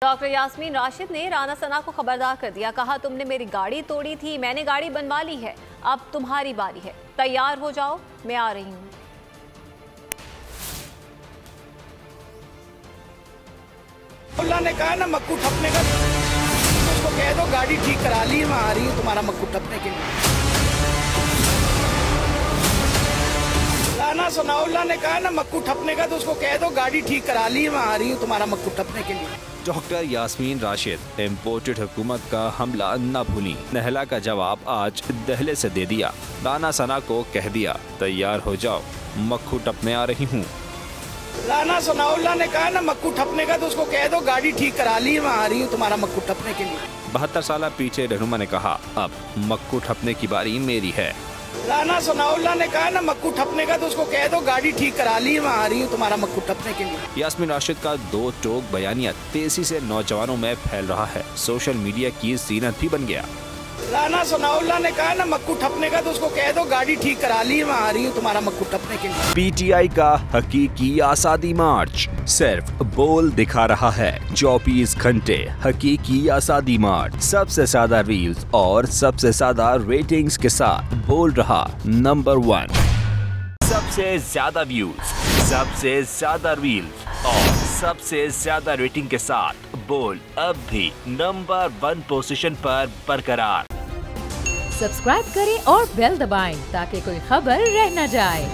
Doctor Yasmin Rashid ने राना सना को खबरदार कर दिया। कहा, तुमने मेरी गाड़ी तोड़ी थी, मैंने गाड़ी बनवा ली है, अब तुम्हारी बारी है, तैयार हो जाओ, मैं आ रही हूँ। अल्लाह ने कहा ना मक्कू ठपने का, उसको कह दो गाड़ी ठीक करा ली, मैं आ रही हूँ तुम्हारा मक्कू ठपने के लिए। राना सनाउल्लाह ने कहा ना मक्कू ठपने का, तो उसको कह दो गाड़ी ठीक करा ली, मैं आ रही हूँ तुम्हारा मक्कू ठपने के लिए। डॉक्टर यास्मीन राशिद इम्पोर्टेड हुकूमत का हमला न भूली। नहला का जवाब आज दहले से दे दिया। राना सना को कह दिया, तैयार हो जाओ, मक्खू टपने आ रही हूँ। राना सनाउल्लाह ने कहा ना मक्कू ठपने का, तो उसको कह दो गाड़ी ठीक करा ली, मैं आ रही हूँ तुम्हारा मक्कू ठपने के लिए। 72 साल पीछे रहनुमा ने कहा, अब मक्कू ठपने की बारी मेरी है। राना सनाउल्लाह ने कहा ना मक्कू ठपने का, तो उसको कह दो गाड़ी ठीक करा ली, मैं आ रही हूँ तुम्हारा मक्कू ठपने के लिए। यास्मीन राशिद का दो टोक बयानिया तेजी से नौजवानों में फैल रहा है, सोशल मीडिया की जीनत भी बन गया। राना सनाउल्लाह ने कहा ना मक्कू ठपने का, तो उसको कह दो गाड़ी ठीक करा ली, मैं आ रही हूँ तुम्हारा मक्कू ठपने के लिए। पीटीआई का हकीकी आजादी मार्च सिर्फ बोल दिखा रहा है। 24 घंटे हकीकी आजादी मार्च, सबसे ज्यादा रील्स और सबसे ज्यादा रेटिंग्स के साथ बोल रहा नंबर 1, सबसे ज्यादा व्यूज, सबसे ज्यादा रील्स और सबसे ज्यादा रेटिंग के साथ बोल अब भी नंबर 1 पोजीशन पर बरकरार। सब्सक्राइब करें और बेल दबाएं ताकि कोई खबर रह न जाए।